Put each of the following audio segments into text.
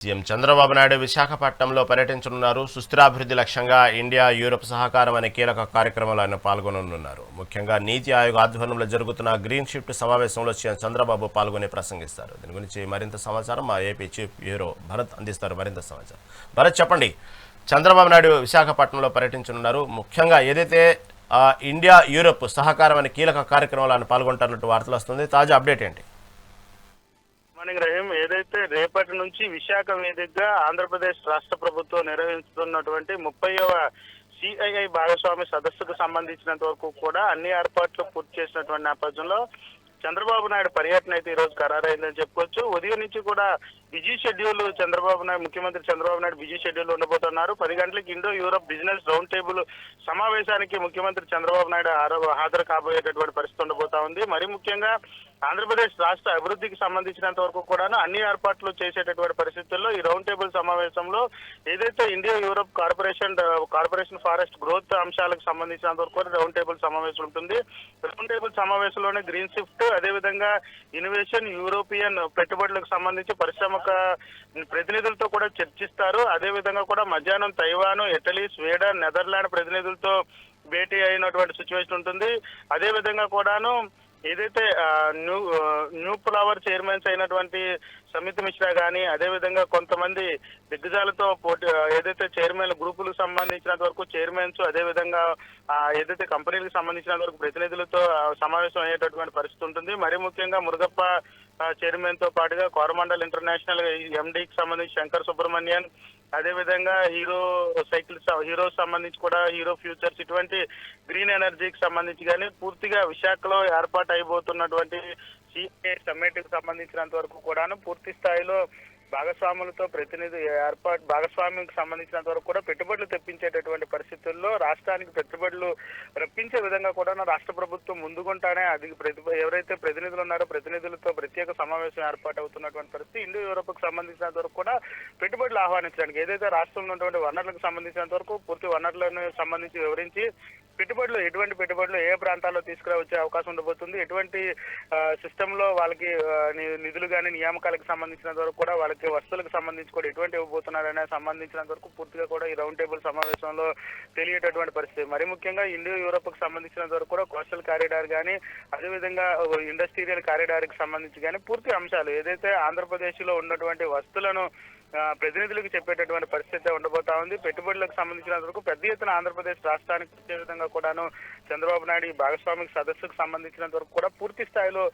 CM Chandrababu Naidu విశాఖపట్నంలో పర్యటించనున్నారు. సుస్థిరాభివృద్ధి లక్ష్యంగా ఇండియా యూరప్ సహకారం అనే కీలక కార్యక్రమంలో ఆయన పాల్గొననున్నారు. ముఖ్యంగా నీతి ఆయోగ్ ఆధ్వర్యంలో జరుగుతున్న గ్రీన్ షిఫ్ట్ సమావేశంలో సీఎం చంద్రబాబు పాల్గొని ప్రసంగిస్తారు. దీని గురించి మరింత సమాచారం మా ఏపీ చీఫ్ బ్యూరో భరత్ అందిస్తారు. మరింత సమాచారం భరత్ చెప్పండి. చంద్రబాబు నాయుడు విశాఖపట్నంలో పర్యటించనున్నారు. ముఖ్యంగా ఏదైతే ఇండియా యూరప్ సహకారం అనే కీలక కార్యక్రమంలో ఆయన పాల్గొంటున్నట్టు వార్తలు వస్తుంది. తాజా అప్డేట్ ఏంటి? మార్నింగ్ రహీం, ఏదైతే రేపటి నుంచి విశాఖ వేదికగా ఆంధ్రప్రదేశ్ రాష్ట్ర ప్రభుత్వం నిర్వహిస్తున్నటువంటి 30వ సిఐఐ భాగస్వామి సదస్సుకు సంబంధించినంత వరకు కూడా అన్ని ఏర్పాట్లు పూర్తి చేసినటువంటి నేపథ్యంలో చంద్రబాబు నాయుడు పర్యటన అయితే ఈ రోజు ఖరారైందని చెప్పుకోవచ్చు. ఉదయం నుంచి కూడా బిజీ షెడ్యూల్ ముఖ్యమంత్రి చంద్రబాబు నాయుడు బిజీ షెడ్యూల్ ఉండబోతున్నారు. 10 గంటలకు Indo Europe business round table సమావేశానికి ముఖ్యమంత్రి చంద్రబాబు నాయుడు హాజరు కాబోయేటటువంటి పరిస్థితి ఉండబోతా ఉంది. మరి ముఖ్యంగా ఆంధ్రప్రదేశ్ రాష్ట్ర అభివృద్ధికి సంబంధించినంత వరకు కూడా అన్ని ఏర్పాట్లు చేసేటటువంటి పరిస్థితుల్లో ఈ రౌండ్ టేబుల్ సమావేశంలో ఏదైతే India Europe corporation forest growth అంశాలకు సంబంధించినంత వరకు కూడా రౌండ్ టేబుల్ సమావేశం ఉంటుంది. రౌండ్ టేబుల్ సమావేశంలోనే గ్రీన్ షిఫ్ట్, అదేవిధంగా ఇన్నోవేషన్, యూరోపియన్ పెట్టుబడులకు సంబంధించి పరిశ్రమ ప్రతినిధులతో కూడా చర్చిస్తారు. అదేవిధంగా కూడా మధ్యాహ్నం తైవాన్, ఇటలీ, స్వీడన్, నెదర్లాండ్ ప్రతినిధులతో భేటీ అయినటువంటి సిచ్యువేషన్ ఉంటుంది. అదేవిధంగా కూడాను ఏదైతే న్యూ ఫ్లవర్ చైర్మన్స్ అయినటువంటి సమిత్ మిశ్రా కానీ, అదేవిధంగా కొంతమంది దిగ్గజాలతో ఏదైతే చైర్మన్ గ్రూపులకు సంబంధించినంత వరకు చైర్మన్స్, అదేవిధంగా ఏదైతే కంపెనీలకు సంబంధించినంత వరకు ప్రతినిధులతో సమావేశం అయ్యేటటువంటి పరిస్థితి ఉంటుంది. మరి ముఖ్యంగా మురుగప్ప చైర్మన్ తో పాటుగా కోరమండల్ ఇంటర్నేషనల్ ఎండీకి సంబంధించి శంకర్ సుబ్రహ్మణ్యన్, అదేవిధంగా హీరో సంబంధించి కూడా హీరో ఫ్యూచర్స్, ఇటువంటి గ్రీన్ ఎనర్జీకి సంబంధించి కానీ పూర్తిగా విశాఖలో ఏర్పాటు అయిపోతున్నటువంటి సిఏ సమ్మిట్ కి సంబంధించినంత వరకు కూడాను పూర్తి స్థాయిలో భాగస్వాములతో భాగస్వామ్యంకి సంబంధించినంత వరకు కూడా పెట్టుబడులు తెప్పించేటటువంటి పరిస్థితుల్లో రాష్ట్రానికి పెట్టుబడులు రప్పించే విధంగా కూడా రాష్ట్ర ప్రభుత్వం ముందుగుంటానే ఎవరైతే ప్రతినిధులు ఉన్నారో ప్రతినిధులతో ప్రత్యేక సమావేశం ఏర్పాటు అవుతున్నటువంటి పరిస్థితి. ఇండో యూరోప్కి సంబంధించినంత వరకు కూడా పెట్టుబడులు ఆహ్వానించడానికి ఏదైతే రాష్ట్రంలో ఉన్నటువంటి వనరులకు సంబంధించినంత వరకు పూర్తి వనరులను సంబంధించి వివరించి ఎటువంటి పెట్టుబడులు ఏ ప్రాంతాల్లో తీసుకురావచ్చే అవకాశం ఉండబోతుంది, ఎటువంటి సిస్టమ్ లో వాళ్ళకి నిధులు కానీ నియామకాలకు సంబంధించినంత వరకు కూడా వాళ్ళకి వస్తువులకు సంబంధించి కూడా ఎటువంటి ఇవ్వబోతున్నారనే సంబంధించినంత వరకు పూర్తిగా కూడా ఈ రౌండ్ టేబుల్ సమావేశంలో తెలియటటువంటి పరిస్థితి. మరి ముఖ్యంగా ఇండియో యూరోప్ కి సంబంధించినంత వరకు కూడా కోస్టల్ కారిడార్ కానీ, అదేవిధంగా ఇండస్ట్రియల్ కారిడార్ కి సంబంధించి కానీ పూర్తి అంశాలు ఏదైతే ఆంధ్రప్రదేశ్ లో ఉన్నటువంటి వస్తువులను ప్రతినిధులకు చెప్పేటటువంటి పరిస్థితి ఉండబోతా ఉంది. పెట్టుబడులకు సంబంధించినంత వరకు పెద్ద ఎత్తున ఆంధ్రప్రదేశ్ రాష్ట్రానికి వచ్చే విధంగా కూడాను చంద్రబాబు నాయుడు ఈ భాగస్వామిక సదస్సుకు సంబంధించినంత వరకు కూడా పూర్తి స్థాయిలో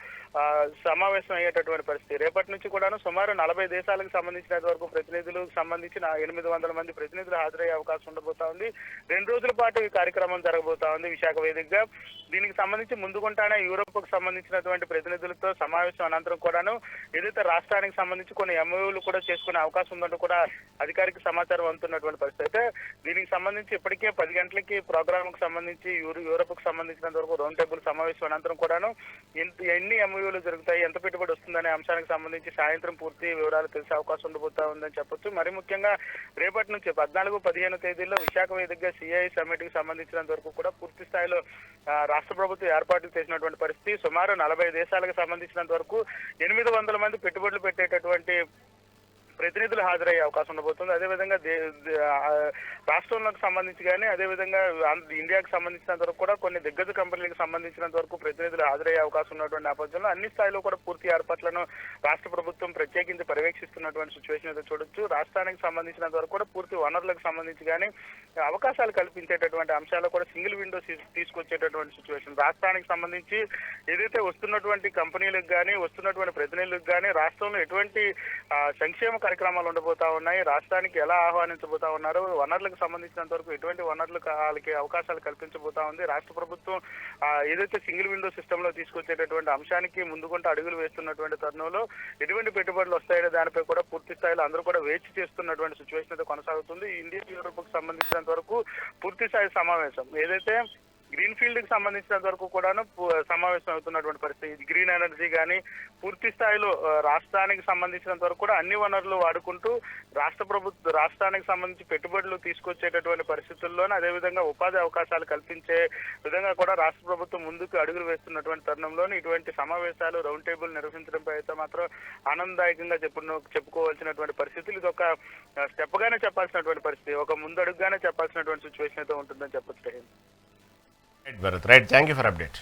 సమావేశం అయ్యేటటువంటి పరిస్థితి. రేపటి నుంచి కూడాను సుమారు 40 దేశాలకు సంబంధించినంత వరకు ప్రతినిధులకు సంబంధించిన 800 మంది ప్రతినిధులు హాజరయ్యే అవకాశం ఉండబోతా ఉంది. 2 రోజుల పాటు ఈ కార్యక్రమం జరగబోతా ఉంది విశాఖ వేదికగా. దీనికి సంబంధించి ముందుకుంటానే యూరోప్ కు సంబంధించినటువంటి ప్రతినిధులతో సమావేశం అనంతరం కూడాను ఏదైతే రాష్ట్రానికి సంబంధించి కొన్ని ఎంఓయూలు కూడా చేసుకునే అవకాశం ఉందంటూ కూడా అధికారిక సమాచారం అందుతున్నటువంటి పరిస్థితి. అయితే దీనికి సంబంధించి ఇప్పటికే 10 గంటలకి ప్రోగ్రామ్ కు సంబంధించి యూరోప్ కు సంబంధించినంత వరకు రౌండ్ టేబుల్ సమావేశం అనంతరం కూడాను ఎన్ని ఎంఓయూలు జరుగుతాయి, ఎంత పెట్టుబడి వస్తుందనే అంశానికి సంబంధించి సాయంత్రం పూర్తి వివరాలు తెలిసే అవకాశం ఉండబోతా ఉందని చెప్పొచ్చు. మరి ముఖ్యంగా రేపటి నుంచి 14, 15 తేదీల్లో విశాఖ వేదికగా సిఐఐ సమ్మిట్ కి సంబంధించినంత వరకు కూడా పూర్తి స్థాయిలో రాష్ట్ర ప్రభుత్వం ఏర్పాట్లు చేసినటువంటి పరిస్థితి. సుమారు 40 దేశాలకు సంబంధించినంత వరకు 800 మంది పెట్టుబడులు పెట్టేటటువంటి ప్రతినిధులు హాజరయ్యే అవకాశం ఉండబోతుంది. అదేవిధంగా రాష్ట్రంలోకి సంబంధించి కానీ, అదేవిధంగా ఇండియాకి సంబంధించినంత వరకు కూడా కొన్ని దిగ్గజ కంపెనీలకు సంబంధించినంత వరకు ప్రతినిధులు హాజరయ్యే అవకాశం ఉన్నటువంటి నేపథ్యంలో అన్ని స్థాయిలో కూడా పూర్తి ఏర్పాట్లను రాష్ట్ర ప్రభుత్వం ప్రత్యేకించి పర్యవేక్షిస్తున్నటువంటి సిచ్యువేషన్ అయితే చూడొచ్చు. రాష్ట్రానికి సంబంధించినంత వరకు కూడా పూర్తి వనరులకు సంబంధించి కానీ అవకాశాలు కల్పించేటటువంటి అంశాలు కూడా సింగిల్ విండో తీసుకొచ్చేటటువంటి సిచ్యువేషన్. రాష్ట్రానికి సంబంధించి ఏదైతే వస్తున్నటువంటి కంపెనీలకు కానీ వస్తున్నటువంటి ప్రతినిధులకు కానీ రాష్ట్రంలో ఎటువంటి సంక్షేమ కార్యక్రమాలు ఉండబోతా ఉన్నాయి, రాష్ట్రానికి ఎలా ఆహ్వానించబోతా ఉన్నారు, వనరులకు సంబంధించినంత వరకు ఎటువంటి వనరులు వాళ్ళకి అవకాశాలు కల్పించబోతా ఉంది, రాష్ట్ర ప్రభుత్వం ఏదైతే సింగిల్ విండో సిస్టమ్ లో తీసుకొచ్చేటటువంటి అంశానికి ముందుకుంటూ అడుగులు వేస్తున్నటువంటి తరుణంలో ఎటువంటి పెట్టుబడులు వస్తాయనే దానిపై కూడా పూర్తి స్థాయిలో అందరూ కూడా వేచి చేస్తున్నటువంటి సిచ్యువేషన్ అయితే కొనసాగుతుంది. ఇండియా యూరోప్ కు సంబంధించినంత వరకు పూర్తి స్థాయి సమావేశం ఏదైతే గ్రీన్ ఫీల్డ్ కి సంబంధించినంత వరకు కూడాను సమావేశం అవుతున్నటువంటి పరిస్థితి. గ్రీన్ ఎనర్జీ కానీ పూర్తి స్థాయిలో రాష్ట్రానికి సంబంధించినంత వరకు కూడా అన్ని వనరులు వాడుకుంటూ రాష్ట్రానికి సంబంధించి పెట్టుబడులు తీసుకొచ్చేటటువంటి పరిస్థితుల్లోనే అదేవిధంగా ఉపాధి అవకాశాలు కల్పించే విధంగా కూడా రాష్ట్ర ప్రభుత్వం ముందుకు అడుగులు వేస్తున్నటువంటి తరుణంలోనే ఇటువంటి సమావేశాలు రౌండ్ టేబుల్ నిర్వహించడంపై అయితే మాత్రం ఆనందదాయకంగా చెప్పుకోవాల్సినటువంటి పరిస్థితులు. ఇది ఒక స్టెప్ గానే చెప్పాల్సినటువంటి పరిస్థితి, ఒక ముందడుగుగానే చెప్పాల్సినటువంటి సిచ్యువేషన్ అయితే ఉంటుందని చెప్పొచ్చు. Right Bharat, right, thank you for update.